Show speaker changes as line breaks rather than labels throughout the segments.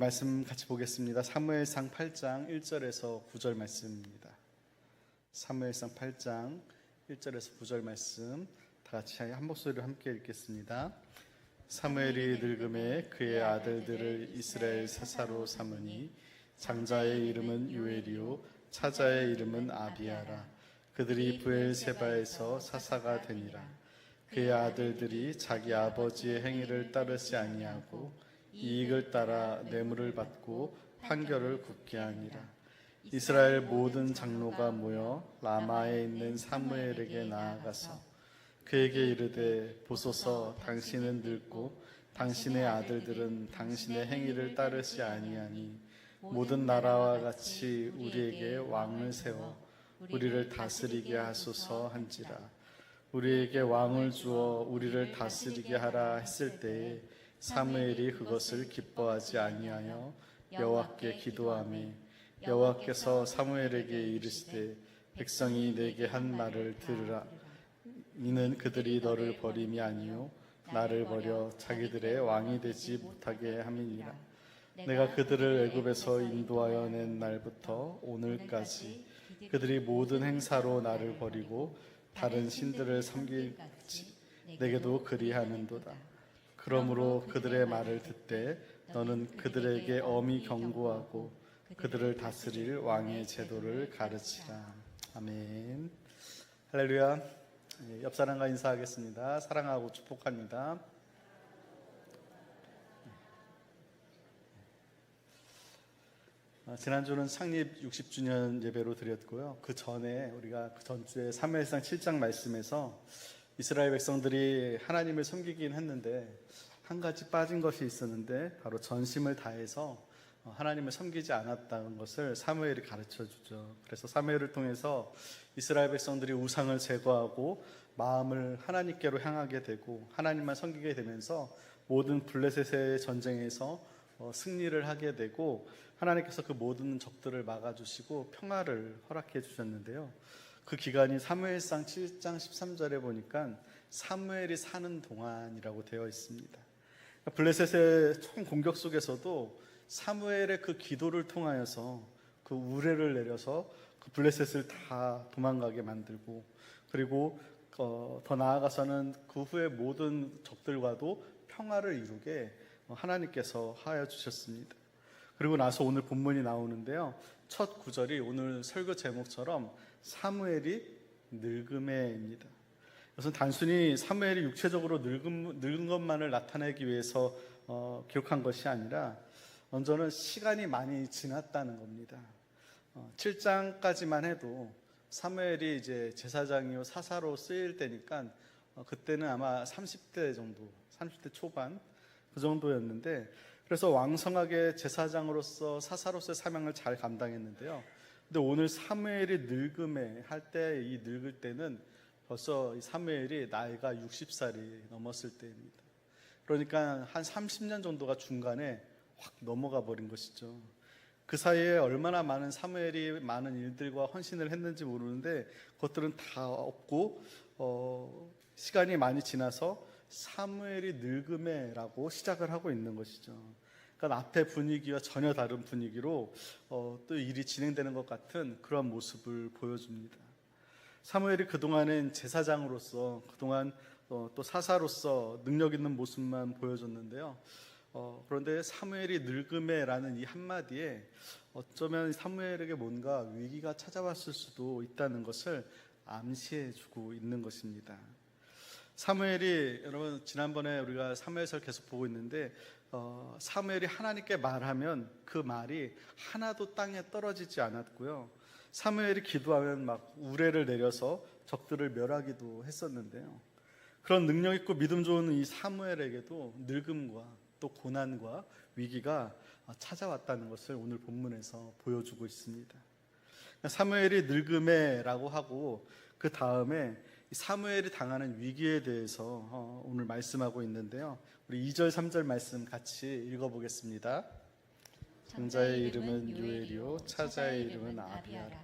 말씀 같이 보겠습니다. 사무엘상 8장 1절에서 9절 말씀입니다. 사무엘상 8장 1절에서 9절 말씀 다 같이 한 목소리로 함께 읽겠습니다. 사무엘이 늙음에 그의 아들들을 이스라엘 사사로 삼으니 장자의 이름은 요엘이요 차자의 이름은 아비야라. 그들이 브엘세바에서 사사가 되니라. 그의 아들들이 자기 아버지의 행위를 따르지 아니하고 이익을 따라 뇌물을 받고 판결을 굽게 하니라. 이스라엘 모든 장로가 모여 라마에 있는 사무엘에게 나아가서 그에게 이르되 보소서 당신은 늙고 당신의 아들들은 당신의 행위를 따르지 아니하니 모든 나라와 같이 우리에게 왕을 세워 우리를 다스리게 하소서 한지라. 우리에게 왕을 주어 우리를 다스리게 하라 했을 때에 사무엘이 그것을 기뻐하지 아니하여 여호와께 기도하며 여호와께서 사무엘에게 이르시되 백성이 내게 한 말을 들으라. 이는 그들이 너를 버림이 아니요 나를 버려 자기들의 왕이 되지 못하게 함이니라. 내가 그들을 애굽에서 인도하여 낸 날부터 오늘까지 그들이 모든 행사로 나를 버리고 다른 신들을 섬길지 내게도 그리하는도다. 그러므로 그들의 말을 듣되 너는 그들에게 엄히 경고하고 그들을 다스릴 왕의 제도를 가르치라. 아멘. 할렐루야. 옆 사람과 인사하겠습니다. 사랑하고 축복합니다. 지난주는 창립 60주년 예배로 드렸고요. 그 전에 우리가 그 전주에 사무엘상 7장 말씀에서 이스라엘 백성들이 하나님을 섬기긴 했는데 한 가지 빠진 것이 있었는데 바로 전심을 다해서 하나님을 섬기지 않았다는 것을 사무엘이 가르쳐 주죠. 그래서 사무엘을 통해서 이스라엘 백성들이 우상을 제거하고 마음을 하나님께로 향하게 되고 하나님만 섬기게 되면서 모든 블레셋의 전쟁에서 승리를 하게 되고 하나님께서 그 모든 적들을 막아주시고 평화를 허락해 주셨는데요. 그 기간이 사무엘상 7장 13절에 보니까 사무엘이 사는 동안이라고 되어 있습니다. 블레셋의 총 공격 속에서도 사무엘의 그 기도를 통하여서 그 우레를 내려서 그 블레셋을 다 도망가게 만들고 그리고 더 나아가서는 그 후에 모든 적들과도 평화를 이루게 하나님께서 하여 주셨습니다. 그리고 나서 오늘 본문이 나오는데요. 첫 구절이 오늘 설교 제목처럼 사무엘이 늙음에입니다. 이것은 단순히 사무엘이 육체적으로 늙은 것만을 나타내기 위해서 기록한 것이 아니라 먼저는 시간이 많이 지났다는 겁니다. 7장까지만 해도 사무엘이 이제 제사장이요 사사로 쓰일 때니까 그때는 아마 30대 정도, 30대 초반 그 정도였는데 그래서 왕성하게 제사장으로서 사사로서의 사명을 잘 감당했는데요. 근데 오늘 사무엘이 늙음에 할 때 이 늙을 때는 벌써 이 사무엘이 나이가 60살이 넘었을 때입니다. 그러니까 한 30년 정도가 중간에 확 넘어가 버린 것이죠. 그 사이에 얼마나 많은 사무엘이 많은 일들과 헌신을 했는지 모르는데 그것들은 다 없고 시간이 많이 지나서 사무엘이 늙음에라고 시작을 하고 있는 것이죠. 그러니까 앞의 분위기와 전혀 다른 분위기로 또 일이 진행되는 것 같은 그런 모습을 보여줍니다. 사무엘이 그동안은 제사장으로서 그동안 또 사사로서 능력 있는 모습만 보여줬는데요. 그런데 사무엘이 늙음에라는 이 한마디에 어쩌면 사무엘에게 뭔가 위기가 찾아왔을 수도 있다는 것을 암시해주고 있는 것입니다. 사무엘이 여러분 지난번에 우리가 사무엘서를 계속 보고 있는데 사무엘이 하나님께 말하면 그 말이 하나도 땅에 떨어지지 않았고요. 사무엘이 기도하면 막 우레를 내려서 적들을 멸하기도 했었는데요. 그런 능력 있고 믿음 좋은 이 사무엘에게도 늙음과 또 고난과 위기가 찾아왔다는 것을 오늘 본문에서 보여주고 있습니다. 사무엘이 늙음에라고 하고 그 다음에 사무엘이 당하는 위기에 대해서 오늘 말씀하고 있는데요. 우리 2절 3절 말씀 같이 읽어보겠습니다. 장자의 이름은 요엘이요 차자의 이름은 아비야라.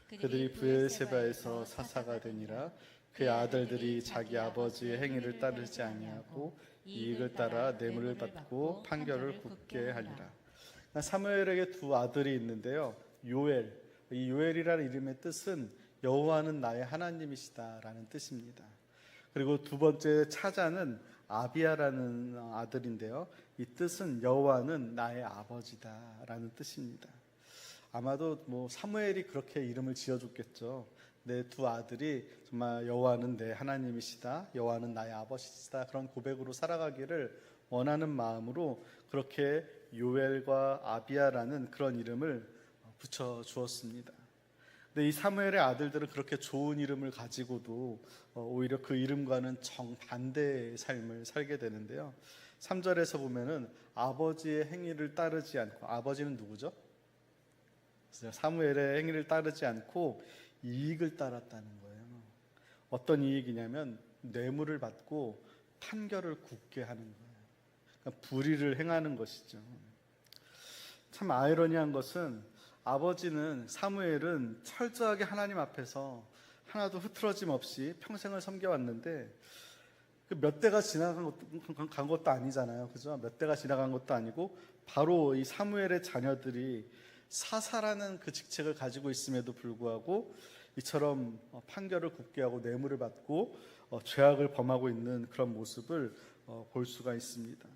그들이 브엘세바에서 사사가 되니라. 그의 아들들이 자기 아버지의 행위를 따르지 아니하고 이익을 따라 뇌물을 받고 판결을 굽게 하리라. 사무엘에게 두 아들이 있는데요. 요엘, 이 요엘이라는 이름의 뜻은 여호와는 나의 하나님이시다라는 뜻입니다. 그리고 두 번째 차자는 아비야라는 아들인데요. 이 뜻은 여호와는 나의 아버지다라는 뜻입니다. 아마도 사무엘이 그렇게 이름을 지어줬겠죠. 내 두 아들이 정말 여호와는 내 하나님이시다, 여호와는 나의 아버지시다, 그런 고백으로 살아가기를 원하는 마음으로 그렇게 요엘과 아비야라는 그런 이름을 붙여 주었습니다. 근데 이 사무엘의 아들들은 그렇게 좋은 이름을 가지고도 오히려 그 이름과는 정반대의 삶을 살게 되는데요. 3절에서 보면은 아버지의 행위를 따르지 않고, 아버지는 누구죠? 사무엘의 행위를 따르지 않고 이익을 따랐다는 거예요. 어떤 이익이냐면 뇌물을 받고 판결을 굳게 하는 거예요. 그러니까 불의를 행하는 것이죠. 참 아이러니한 것은 아버지는, 사무엘은 철저하게 하나님 앞에서 하나도 흐트러짐 없이 평생을 섬겨왔는데 몇 대가 지나간 것도 아니잖아요. 그죠? 몇 대가 지나간 것도 아니고 바로 이 사무엘의 자녀들이 사사라는 그 직책을 가지고 있음에도 불구하고 이처럼 판결을 굳게 하고 뇌물을 받고 죄악을 범하고 있는 그런 모습을 볼 수가 있습니다.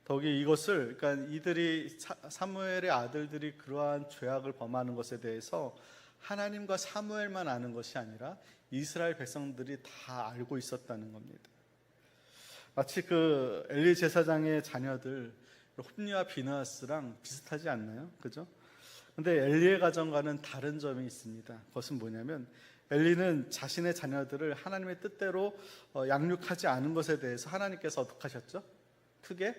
더욱이 이것을, 그러니까 이들이, 사무엘의 아들들이 그러한 죄악을 범하는 것에 대해서 하나님과 사무엘만 아는 것이 아니라 이스라엘 백성들이 다 알고 있었다는 겁니다. 마치 그 엘리 제사장의 자녀들 홈리와 비느하스랑 비슷하지 않나요? 그죠? 근데 엘리의 가정과는 다른 점이 있습니다. 그것은 뭐냐면 엘리는 자신의 자녀들을 하나님의 뜻대로 양육하지 않은 것에 대해서 하나님께서 어떻게 하셨죠? 크게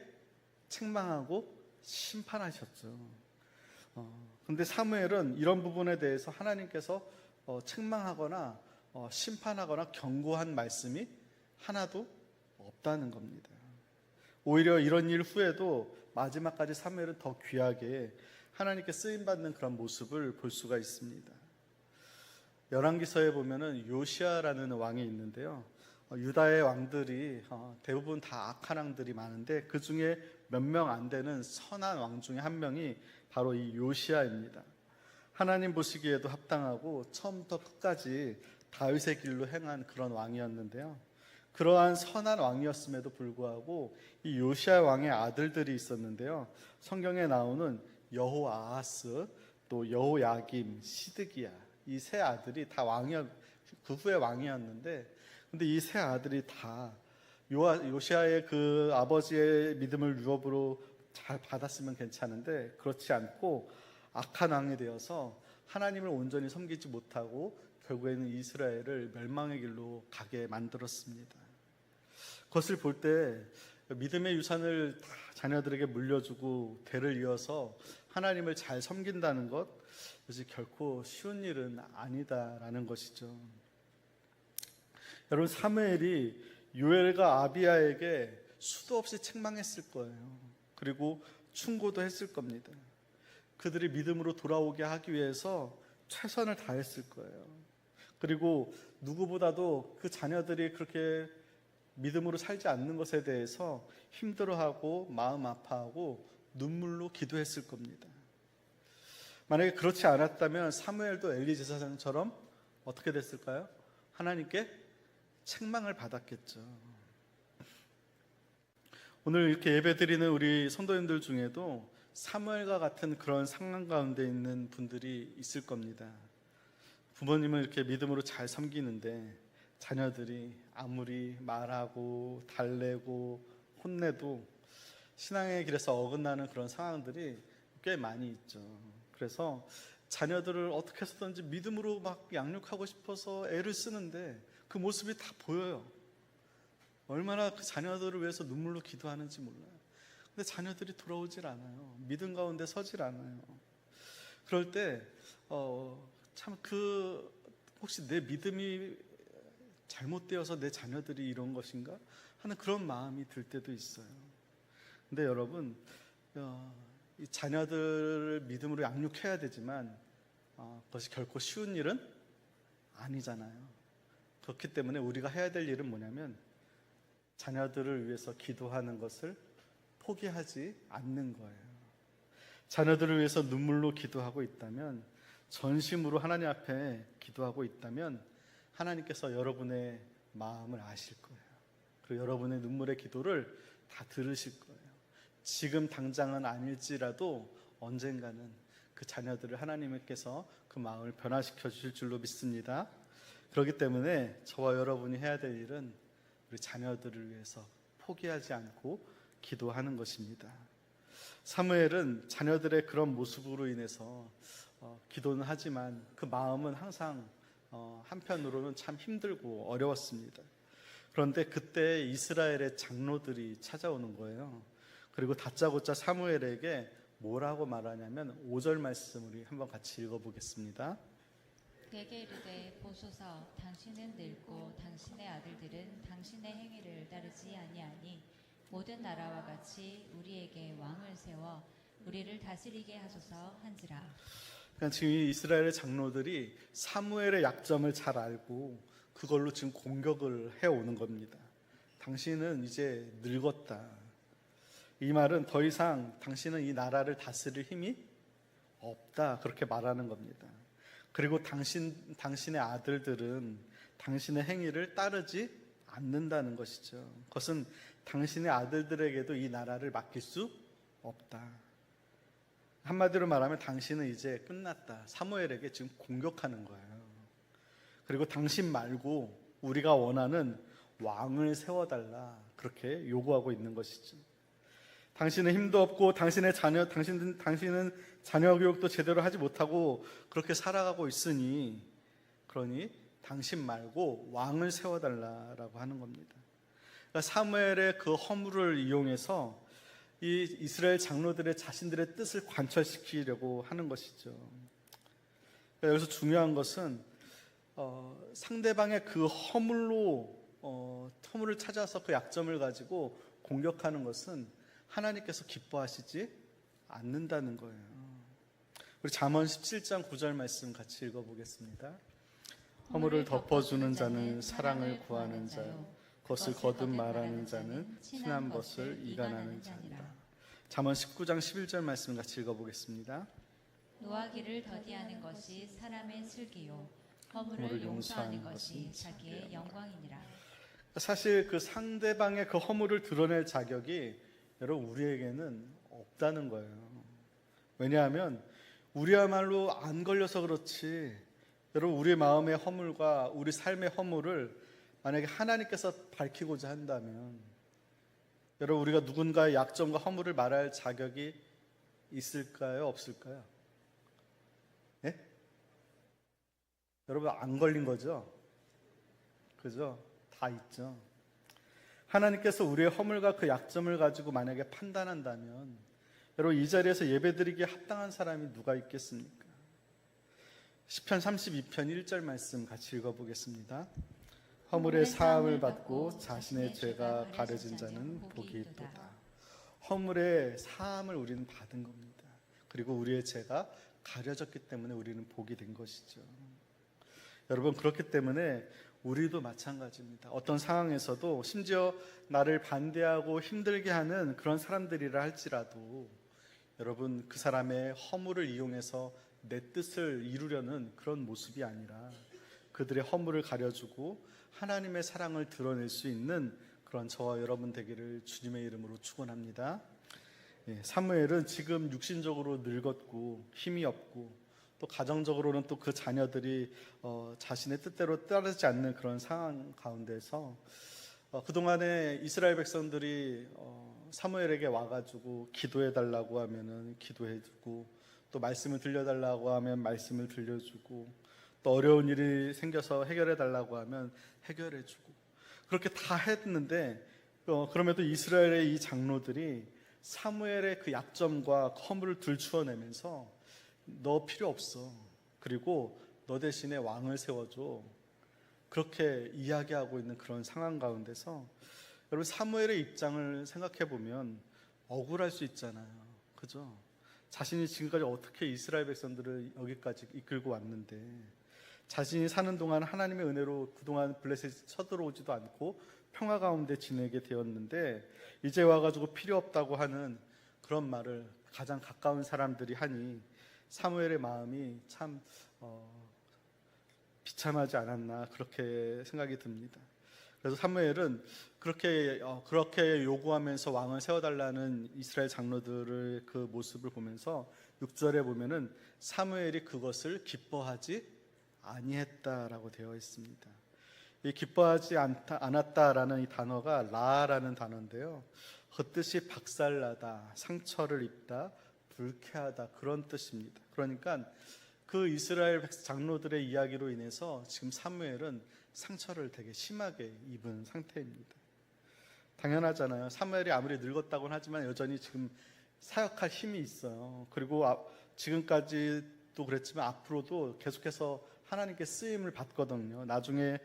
책망하고 심판하셨죠. 근데 사무엘은 이런 부분에 대해서 하나님께서 책망하거나 심판하거나 경고한 말씀이 하나도 없다는 겁니다. 오히려 이런 일 후에도 마지막까지 사무엘은 더 귀하게 하나님께 쓰임받는 그런 모습을 볼 수가 있습니다. 열왕기서에 보면은 요시아라는 왕이 있는데요. 유다의 왕들이 대부분 다 악한 왕들이 많은데 그 중에 몇 명 안 되는 선한 왕 중에 한 명이 바로 이 요시아입니다. 하나님 보시기에도 합당하고 처음부터 끝까지 다윗의 길로 행한 그런 왕이었는데요. 그러한 선한 왕이었음에도 불구하고 이 요시아 왕의 아들들이 있었는데요. 성경에 나오는 여호아하스, 또 여호야김, 시드기야, 이 세 아들이 다 그 후에 왕이었는데, 근데 이 세 아들이 다 요시아의 그 아버지의 믿음을 유업으로 잘 받았으면 괜찮은데 그렇지 않고 악한 왕이 되어서 하나님을 온전히 섬기지 못하고 결국에는 이스라엘을 멸망의 길로 가게 만들었습니다. 그것을 볼 때 믿음의 유산을 다 자녀들에게 물려주고 대를 이어서 하나님을 잘 섬긴다는 것, 그것이 결코 쉬운 일은 아니다라는 것이죠. 여러분, 사무엘이 요엘과 아비야에게 수도 없이 책망했을 거예요. 그리고 충고도 했을 겁니다. 그들이 믿음으로 돌아오게 하기 위해서 최선을 다했을 거예요. 그리고 누구보다도 그 자녀들이 그렇게 믿음으로 살지 않는 것에 대해서 힘들어하고 마음 아파하고 눈물로 기도했을 겁니다. 만약에 그렇지 않았다면 사무엘도 엘리 제사장처럼 어떻게 됐을까요? 하나님께 책망을 받았겠죠. 오늘 이렇게 예배드리는 우리 성도님들 중에도 사무엘과 같은 그런 상황 가운데 있는 분들이 있을 겁니다. 부모님을 이렇게 믿음으로 잘 섬기는데 자녀들이 아무리 말하고 달래고 혼내도 신앙의 길에서 어긋나는 그런 상황들이 꽤 많이 있죠. 그래서 자녀들을 어떻게 해서든지 믿음으로 막 양육하고 싶어서 애를 쓰는데 그 모습이 다 보여요. 얼마나 그 자녀들을 위해서 눈물로 기도하는지 몰라요. 근데 자녀들이 돌아오질 않아요. 믿음 가운데 서질 않아요. 그럴 때 참 혹시 내 믿음이 잘못되어서 내 자녀들이 이런 것인가 하는 그런 마음이 들 때도 있어요. 근데 여러분, 이 자녀들을 믿음으로 양육해야 되지만 그것이 결코 쉬운 일은 아니잖아요. 그렇기 때문에 우리가 해야 될 일은 뭐냐면 자녀들을 위해서 기도하는 것을 포기하지 않는 거예요. 자녀들을 위해서 눈물로 기도하고 있다면, 전심으로 하나님 앞에 기도하고 있다면 하나님께서 여러분의 마음을 아실 거예요. 그리고 여러분의 눈물의 기도를 다 들으실 거예요. 지금 당장은 아닐지라도 언젠가는 그 자녀들을 하나님께서 그 마음을 변화시켜 주실 줄로 믿습니다. 그렇기 때문에 저와 여러분이 해야 될 일은 우리 자녀들을 위해서 포기하지 않고 기도하는 것입니다. 사무엘은 자녀들의 그런 모습으로 인해서 기도는 하지만 그 마음은 항상 한편으로는 참 힘들고 어려웠습니다. 그런데 그때 이스라엘의 장로들이 찾아오는 거예요. 그리고 다짜고짜 사무엘에게 뭐라고 말하냐면 5절 말씀 우리 한번 같이 읽어보겠습니다.
그에게 이르되 보소서, 당신은 늙고 당신의 아들들은 당신의 행위를 따르지 아니하니 모든 나라와 같이 우리에게 왕을 세워 우리를 다스리게 하소서 한지라.
그러니까 지금 이 이스라엘의 장로들이 사무엘의 약점을 잘 알고 그걸로 지금 공격을 해오는 겁니다. 당신은 이제 늙었다. 이 말은 더 이상 당신은 이 나라를 다스릴 힘이 없다, 그렇게 말하는 겁니다. 그리고 당신의 아들들은 당신의 행위를 따르지 않는다는 것이죠. 그것은 당신의 아들들에게도 이 나라를 맡길 수 없다. 한마디로 말하면 당신은 이제 끝났다. 사무엘에게 지금 공격하는 거예요. 그리고 당신 말고 우리가 원하는 왕을 세워달라, 그렇게 요구하고 있는 것이죠. 당신은 힘도 없고 당신은 자녀 교육도 제대로 하지 못하고 그렇게 살아가고 있으니, 그러니 당신 말고 왕을 세워달라라고 하는 겁니다. 그러니까 사무엘의 그 허물을 이용해서 이 이스라엘 장로들의 자신들의 뜻을 관철시키려고 하는 것이죠. 그러니까 여기서 중요한 것은 상대방의 그 허물을 찾아서 그 약점을 가지고 공격하는 것은 하나님께서 기뻐하시지 않는다는 거예요. 우리 잠언 17장 9절 말씀 같이 읽어보겠습니다. 허물을 덮어주는 자는 사랑을 구하는 자요, 것을 거듭 말하는 자는 친한 것을 이간하는 자니라. 잠언 19장 11절 말씀 같이 읽어보겠습니다.
노하기를 더디하는 것이 사람의 슬기요, 허물을 용서하는 것이 자기의 영광이니라.
사실 그 상대방의 그 허물을 드러낼 자격이 여러분 우리에게는 없다는 거예요. 왜냐하면 우리야말로 안 걸려서 그렇지, 여러분 우리의 마음의 허물과 우리 삶의 허물을 만약에 하나님께서 밝히고자 한다면 여러분 우리가 누군가의 약점과 허물을 말할 자격이 있을까요? 없을까요? 예? 여러분 안 걸린 거죠? 그죠? 다 있죠. 하나님께서 우리의 허물과 그 약점을 가지고 만약에 판단한다면 여러분 이 자리에서 예배드리기에 합당한 사람이 누가 있겠습니까? 시편 32편 1절 말씀 같이 읽어보겠습니다. 허물의 사함을 받고 자신의 죄가 가려진 자는 복이 있도다. 허물의 사함을 우리는 받은 겁니다. 그리고 우리의 죄가 가려졌기 때문에 우리는 복이 된 것이죠. 여러분 그렇기 때문에 우리도 마찬가지입니다. 어떤 상황에서도 심지어 나를 반대하고 힘들게 하는 그런 사람들이라 할지라도 여러분 그 사람의 허물을 이용해서 내 뜻을 이루려는 그런 모습이 아니라 그들의 허물을 가려주고 하나님의 사랑을 드러낼 수 있는 그런 저와 여러분 되기를 주님의 이름으로 축원합니다. 사무엘은 지금 육신적으로 늙었고 힘이 없고 또 가정적으로는 또 그 자녀들이 자신의 뜻대로 따르지 않는 그런 상황 가운데서 그동안에 이스라엘 백성들이 사무엘에게 와가지고 기도해달라고 하면은 기도해주고, 또 말씀을 들려달라고 하면 말씀을 들려주고, 또 어려운 일이 생겨서 해결해달라고 하면 해결해주고, 그렇게 다 했는데 그럼에도 이스라엘의 이 장로들이 사무엘의 그 약점과 허물을 들추어내면서 너 필요 없어, 그리고 너 대신에 왕을 세워줘, 그렇게 이야기하고 있는 그런 상황 가운데서 여러분 사무엘의 입장을 생각해 보면 억울할 수 있잖아요. 그죠? 자신이 지금까지 어떻게 이스라엘 백성들을 여기까지 이끌고 왔는데 자신이 사는 동안 하나님의 은혜로 그동안 블레셋이 쳐들어오지도 않고 평화 가운데 지내게 되었는데 이제 와가지고 필요 없다고 하는 그런 말을 가장 가까운 사람들이 하니 사무엘의 마음이 참 비참하지 않았나 그렇게 생각이 듭니다. 그래서 사무엘은 그렇게 요구하면서 왕을 세워달라는 이스라엘 장로들의 그 모습을 보면서 6절에 보면은 사무엘이 그것을 기뻐하지 아니했다라고 되어 있습니다. 이 기뻐하지 않았다라는 이 단어가 라라는 단어인데요. 그 뜻이 박살나다, 상처를 입다, 불쾌하다 그런 뜻입니다. 그러니까 그 이스라엘 장로들의 이야기로 인해서 지금 사무엘은 상처를 되게 심하게 입은 상태입니다. 당연하잖아요. 사무엘이 아무리 늙었다고는 하지만 여전히 지금 사역할 힘이 있어요. 그리고 지금까지도 그랬지만 앞으로도 계속해서 하나님께 쓰임을 받거든요. 나중에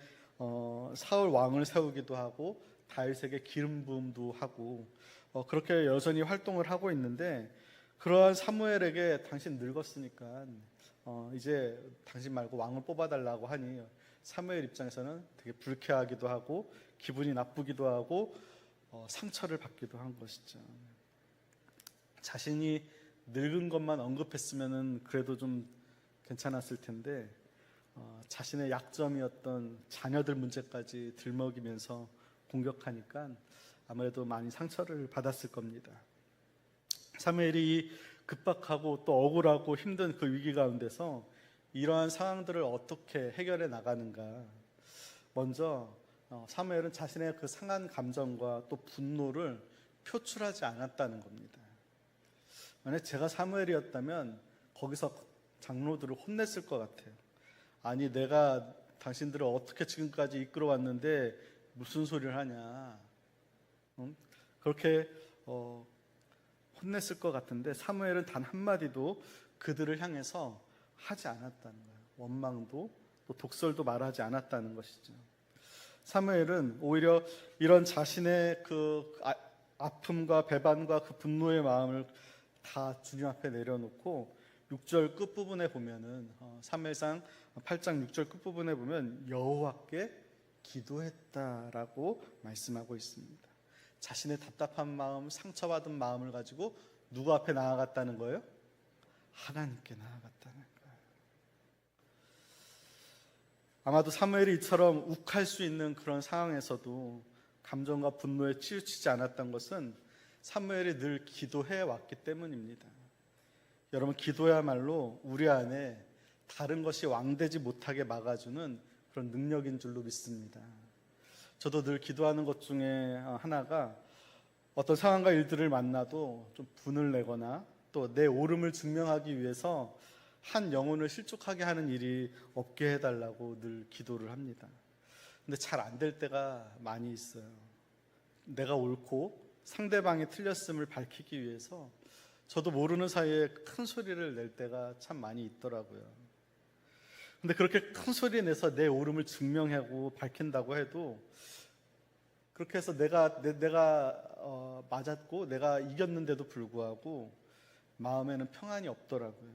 사울 왕을 세우기도 하고 다윗에게 기름 부음도 하고 그렇게 여전히 활동을 하고 있는데, 그러한 사무엘에게 당신 늙었으니까 이제 당신 말고 왕을 뽑아달라고 하니 사무엘 입장에서는 되게 불쾌하기도 하고 기분이 나쁘기도 하고 상처를 받기도 한 것이죠. 자신이 늙은 것만 언급했으면 그래도 좀 괜찮았을 텐데 자신의 약점이었던 자녀들 문제까지 들먹이면서 공격하니까 아무래도 많이 상처를 받았을 겁니다. 사무엘이 급박하고 또 억울하고 힘든 그 위기 가운데서 이러한 상황들을 어떻게 해결해 나가는가. 먼저 사무엘은 자신의 그 상한 감정과 또 분노를 표출하지 않았다는 겁니다. 만약 제가 사무엘이었다면 거기서 장로들을 혼냈을 것 같아요. 아니, 내가 당신들을 어떻게 지금까지 이끌어 왔는데 무슨 소리를 하냐. 그렇게 혼냈을 것 같은데 사무엘은 단 한마디도 그들을 향해서 하지 않았다는 거예요. 원망도 또 독설도 말하지 않았다는 것이죠. 사무엘은 오히려 이런 자신의 그 아픔과 배반과 그 분노의 마음을 다 주님 앞에 내려놓고 6절 끝부분에 보면은 사무엘상 8장 6절 끝부분에 보면 여호와께 기도했다라고 말씀하고 있습니다. 자신의 답답한 마음, 상처받은 마음을 가지고 누구 앞에 나아갔다는 거예요? 하나님께 나아갔다는 거예요. 아마도 사무엘이 이처럼 욱할 수 있는 그런 상황에서도 감정과 분노에 치우치지 않았던 것은 사무엘이 늘 기도해 왔기 때문입니다. 여러분, 기도야말로 우리 안에 다른 것이 왕되지 못하게 막아주는 그런 능력인 줄로 믿습니다. 저도 늘 기도하는 것 중에 하나가 어떤 상황과 일들을 만나도 좀 분을 내거나 또 내 옳음을 증명하기 위해서 한 영혼을 실족하게 하는 일이 없게 해달라고 늘 기도를 합니다. 근데 잘 안 될 때가 많이 있어요. 내가 옳고 상대방이 틀렸음을 밝히기 위해서 저도 모르는 사이에 큰 소리를 낼 때가 참 많이 있더라고요. 근데 그렇게 큰 소리 내서 내 옳음을 증명하고 밝힌다고 해도 그렇게 해서 내가 맞았고 내가 이겼는데도 불구하고 마음에는 평안이 없더라고요.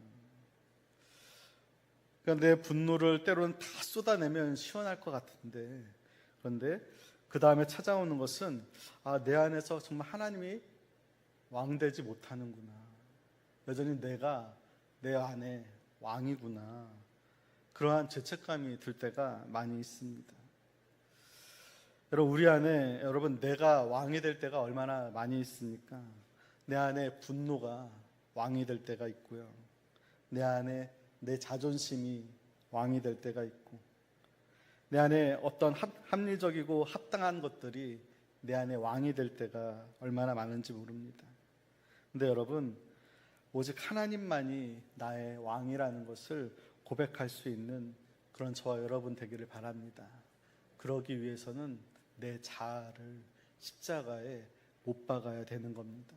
그러니까 내 분노를 때로는 다 쏟아내면 시원할 것 같은데, 그런데 그 다음에 찾아오는 것은 내 안에서 정말 하나님이 왕되지 못하는구나. 여전히 내가 내 안에 왕이구나. 그러한 죄책감이 들 때가 많이 있습니다. 여러분, 내가 왕이 될 때가 얼마나 많이 있습니까? 내 안에 분노가 왕이 될 때가 있고요. 내 안에 내 자존심이 왕이 될 때가 있고, 내 안에 어떤 합리적이고 합당한 것들이 내 안에 왕이 될 때가 얼마나 많은지 모릅니다. 근데 여러분, 오직 하나님만이 나의 왕이라는 것을 고백할 수 있는 그런 저와 여러분 되기를 바랍니다. 그러기 위해서는 내 자아를 십자가에 못 박아야 되는 겁니다.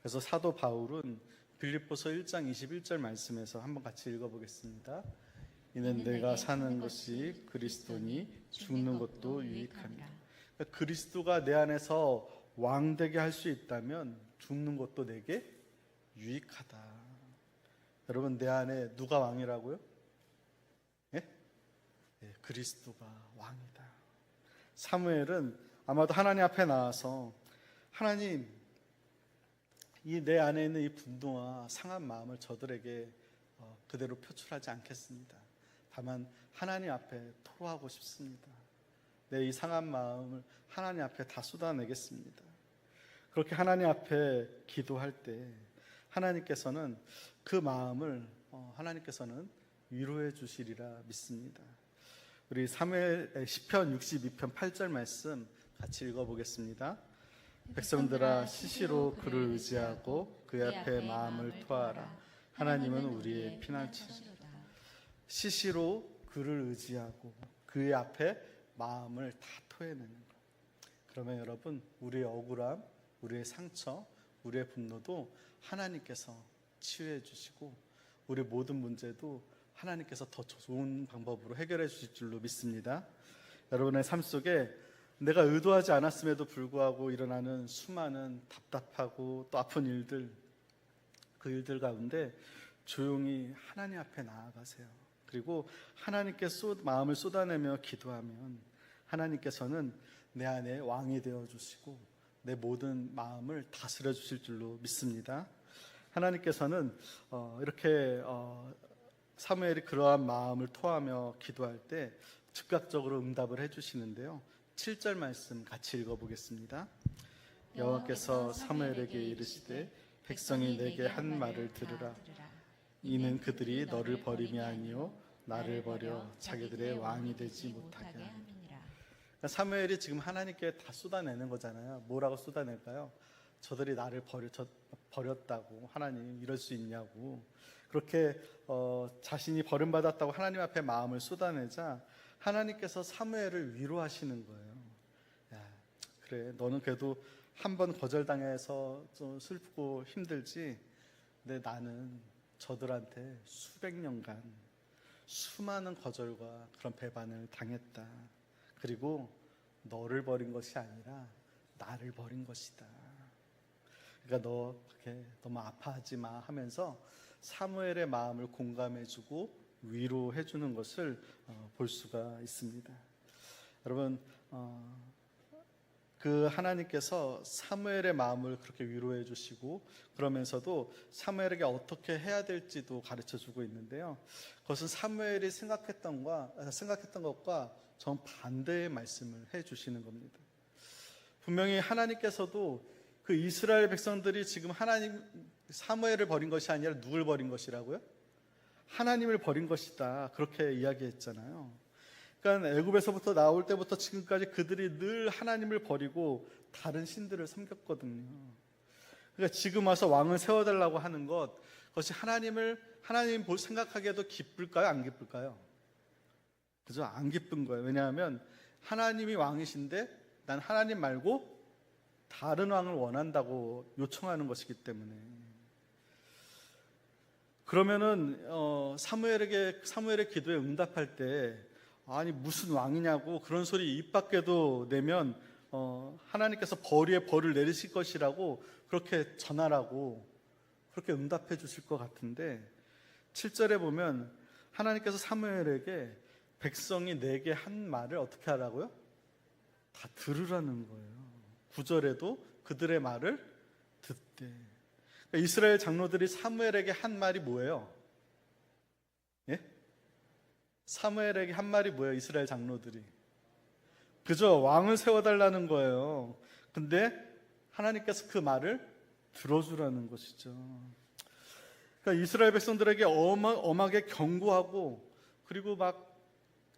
그래서 사도 바울은 빌립보서 1장 21절 말씀에서 한번 같이 읽어보겠습니다. 이는 내가 사는 것이 그리스도니 죽는 것도 유익하니라. 그러니까 그리스도가 내 안에서 왕되게 할 수 있다면 죽는 것도 내게 유익하다. 여러분, 내 안에 누가 왕이라고요? 예? 예, 그리스도가 왕이다. 사무엘은 아마도 하나님 앞에 나와서 하나님, 이 내 안에 있는 이 분노와 상한 마음을 저들에게 그대로 표출하지 않겠습니다. 다만 하나님 앞에 토로하고 싶습니다. 내 이 상한 마음을 하나님 앞에 다 쏟아내겠습니다. 그렇게 하나님 앞에 기도할 때 하나님께서는 그 마음을 하나님께서는 위로해 주시리라 믿습니다. 우리 사무엘 시편 62편 8절 말씀 같이 읽어보겠습니다. 백성들아 시시로 그를 의지하고 그의 앞에 마음을 토하라. 하나님은 우리의 피난처시로다. 시시로 그를 의지하고 그의 앞에 마음을 다 토해내는 것. 그러면 여러분, 우리의 억울함, 우리의 상처, 우리의 분노도 하나님께서 치유해 주시고 우리 모든 문제도 하나님께서 더 좋은 방법으로 해결해 주실 줄로 믿습니다. 여러분의 삶 속에 내가 의도하지 않았음에도 불구하고 일어나는 수많은 답답하고 또 아픈 일들, 그 일들 가운데 조용히 하나님 앞에 나아가세요. 그리고 하나님께 마음을 쏟아내며 기도하면 하나님께서는 내 안에 왕이 되어주시고 내 모든 마음을 다스려 주실 줄로 믿습니다. 하나님께서는 이렇게 사무엘이 그러한 마음을 토하며 기도할 때 즉각적으로 응답을 해주시는데요. 7절 말씀 같이 읽어보겠습니다. 여호와께서 사무엘에게 이르시되 백성이 내게 한 말을 들으라. 이는 그들이 너를 버림이 아니요 나를 버려 자기들의 왕이 되지 못하게 함이니라. 그러니까 사무엘이 지금 하나님께 다 쏟아내는 거잖아요. 뭐라고 쏟아낼까요? 저들이 나를 버렸다고, 하나님 이럴 수 있냐고. 그렇게 자신이 버림받았다고 하나님 앞에 마음을 쏟아내자 하나님께서 사무엘을 위로하시는 거예요. 야, 그래, 너는 그래도 한 번 거절당해서 좀 슬프고 힘들지. 근데 나는 저들한테 수백 년간 수많은 거절과 그런 배반을 당했다. 그리고 너를 버린 것이 아니라 나를 버린 것이다. 그러니까 너 그렇게 너무 아파하지 마 하면서 사무엘의 마음을 공감해주고 위로해주는 것을 볼 수가 있습니다. 여러분, 그 하나님께서 사무엘의 마음을 그렇게 위로해 주시고 그러면서도 사무엘에게 어떻게 해야 될지도 가르쳐 주고 있는데요. 그것은 사무엘이 생각했던 것과 정반대의 말씀을 해 주시는 겁니다. 분명히 하나님께서도 그 이스라엘 백성들이 지금 사무엘을 버린 것이 아니라 누굴 버린 것이라고요? 하나님을 버린 것이다. 그렇게 이야기했잖아요. 그러니까 애굽에서부터 나올 때부터 지금까지 그들이 늘 하나님을 버리고 다른 신들을 섬겼거든요. 그러니까 지금 와서 왕을 세워달라고 하는 것, 그것이 하나님 생각하기에도 기쁠까요? 안 기쁠까요? 그죠? 안 기쁜 거예요. 왜냐하면 하나님이 왕이신데 난 하나님 말고 다른 왕을 원한다고 요청하는 것이기 때문에. 그러면은 사무엘의 기도에 응답할 때 아니 무슨 왕이냐고 그런 소리 입 밖에도 내면 하나님께서 벌에 벌을 내리실 것이라고 그렇게 전하라고 그렇게 응답해 주실 것 같은데 7절에 보면 하나님께서 사무엘에게 백성이 내게 한 말을 어떻게 하라고요? 다 들으라는 거예요. 9절에도 그들의 말을 듣되. 그러니까 이스라엘 장로들이 사무엘에게 한 말이 뭐예요? 예? 사무엘에게 한 말이 뭐예요? 이스라엘 장로들이 그저 왕을 세워달라는 거예요. 근데 하나님께서 그 말을 들어주라는 것이죠. 그러니까 이스라엘 백성들에게 엄하게 경고하고 그리고 막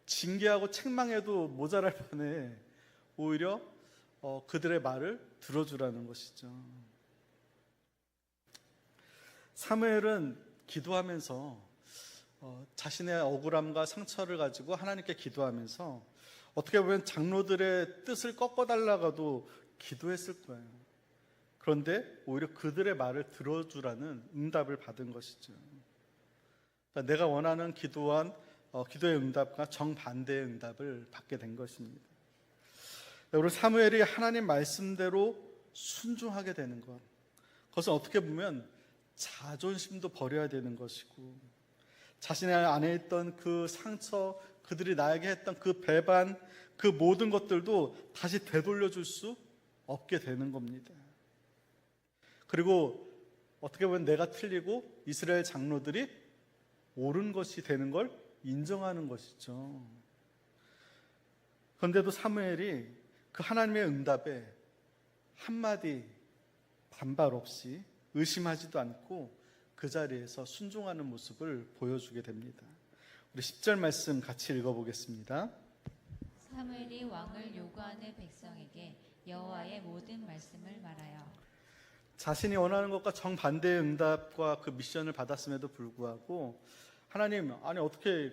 징계하고 책망해도 모자랄 판에 오히려 그들의 말을 들어주라는 것이죠. 사무엘은 기도하면서 자신의 억울함과 상처를 가지고 하나님께 기도하면서 어떻게 보면 장로들의 뜻을 꺾어달라고도 기도했을 거예요. 그런데 오히려 그들의 말을 들어주라는 응답을 받은 것이죠. 그러니까 내가 원하는 기도의 응답과 정반대의 응답을 받게 된 것입니다. 우리 사무엘이 하나님 말씀대로 순종하게 되는 것, 그것은 어떻게 보면 자존심도 버려야 되는 것이고 자신의 안에 있던 그 상처, 그들이 나에게 했던 그 배반, 그 모든 것들도 다시 되돌려줄 수 없게 되는 겁니다. 그리고 어떻게 보면 내가 틀리고 이스라엘 장로들이 옳은 것이 되는 걸 인정하는 것이죠. 그런데도 사무엘이 그 하나님의 응답에 한마디 반발 없이 의심하지도 않고 그 자리에서 순종하는 모습을 보여주게 됩니다. 우리 10절 말씀 같이 읽어보겠습니다.
사무엘이 왕을 요구하는 백성에게 여호와의 모든 말씀을 말하여
자신이 원하는 것과 정반대의 응답과 그 미션을 받았음에도 불구하고 하나님, 아니 어떻게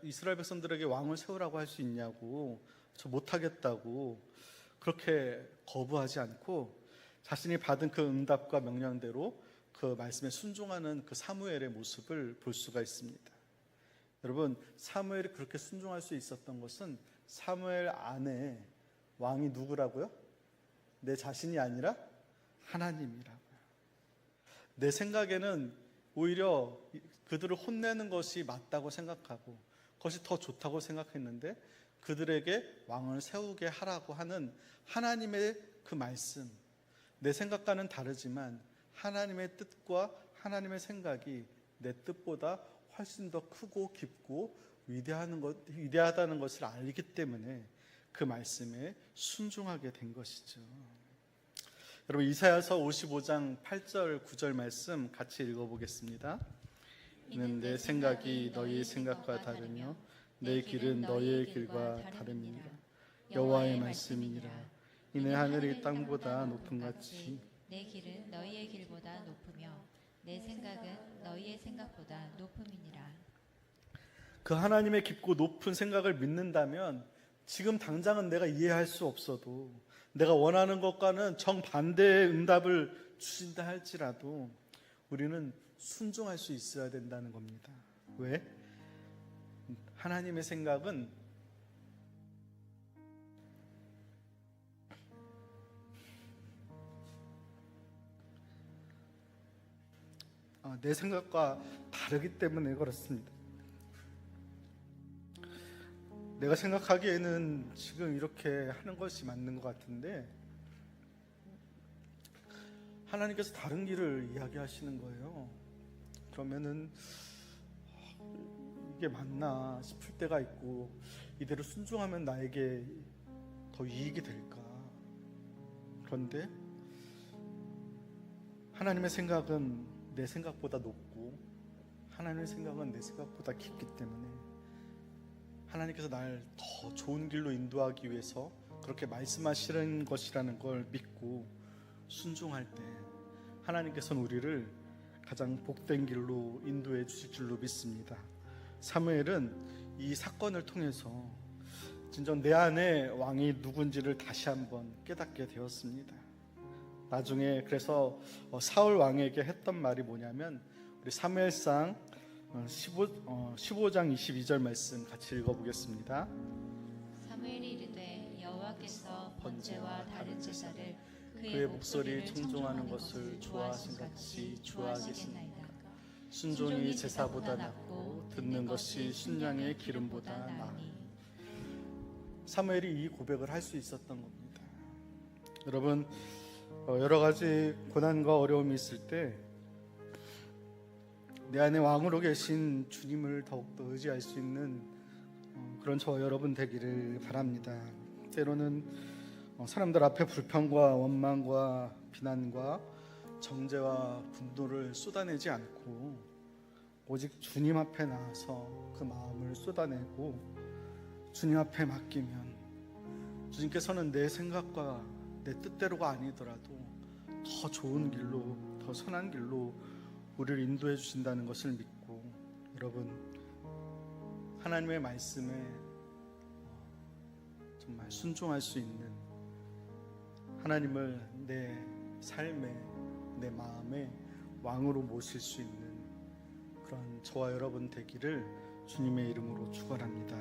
이스라엘 백성들에게 왕을 세우라고 할 수 있냐고, 저 못하겠다고 그렇게 거부하지 않고 자신이 받은 그 응답과 명령대로 그 말씀에 순종하는 그 사무엘의 모습을 볼 수가 있습니다. 여러분, 사무엘이 그렇게 순종할 수 있었던 것은 사무엘 안에 왕이 누구라고요? 내 자신이 아니라 하나님이라고요. 내 생각에는 오히려 그들을 혼내는 것이 맞다고 생각하고 그것이 더 좋다고 생각했는데 그들에게 왕을 세우게 하라고 하는 하나님의 그 말씀, 내 생각과는 다르지만 하나님의 뜻과 하나님의 생각이 내 뜻보다 훨씬 더 크고 깊고 위대하다는 것을 알기 때문에 그 말씀에 순종하게 된 것이죠. 여러분, 이사야서 55장 8절 9절 말씀 같이 읽어보겠습니다. 이는 내 생각이 너희의 생각과 다르며 내 길은 너희의 길과 다름이니라. 여호와의 말씀이니라. 이는 하늘이 땅보다 높음 같이
내 길은 너희의 길보다 높으며 내 생각은 너희의 생각보다 높음이니라.
그 하나님의 깊고 높은 생각을 믿는다면 지금 당장은 내가 이해할 수 없어도 내가 원하는 것과는 정반대의 응답을 주신다 할지라도 우리는 순종할 수 있어야 된다는 겁니다. 왜? 하나님의 생각은 내 생각과 다르기 때문에 그렇습니다. 내가 생각하기에는 지금 이렇게 하는 것이 맞는 것 같은데 하나님께서 다른 길을 이야기하시는 거예요. 그러면은 이게 맞나 싶을 때가 있고 이대로 순종하면 나에게 더 이익이 될까? 그런데 하나님의 생각은 내 생각보다 높고 하나님의 생각은 내 생각보다 깊기 때문에 하나님께서 날 더 좋은 길로 인도하기 위해서 그렇게 말씀하시는 것이라는 걸 믿고 순종할 때 하나님께서는 우리를 가장 복된 길로 인도해 주실 줄로 믿습니다. 사무엘은 이 사건을 통해서 진정 내 안에 왕이 누군지를 다시 한번 깨닫게 되었습니다. 나중에 그래서 사울 왕에게 했던 말이 뭐냐면 우리 사무엘상 15장 22절 말씀 같이 읽어보겠습니다.
사무엘이 이르되 여호와께서 번제와 다른 제사를
그의 목소리 청종하는 것을 좋아하신 같이 좋아하시나이다. 순종이 제사보다 낫고 듣는 것이 순양의 기름보다 나으니. 사무엘이 이 고백을 할 수 있었던 겁니다. 여러분, 여러 가지 고난과 어려움이 있을 때 내 안에 왕으로 계신 주님을 더욱더 의지할 수 있는 그런 저와 여러분 되기를 바랍니다. 때로는 사람들 앞에 불평과 원망과 비난과 정죄와 분노를 쏟아내지 않고 오직 주님 앞에 나와서 그 마음을 쏟아내고 주님 앞에 맡기면 주님께서는 내 생각과 내 뜻대로가 아니더라도 더 좋은 길로, 더 선한 길로 우리를 인도해 주신다는 것을 믿고 여러분 하나님의 말씀에 정말 순종할 수 있는 하나님을 내 삶에, 내 마음에 왕으로 모실 수 있는 그런 저와 여러분 되기를 주님의 이름으로 축원합니다.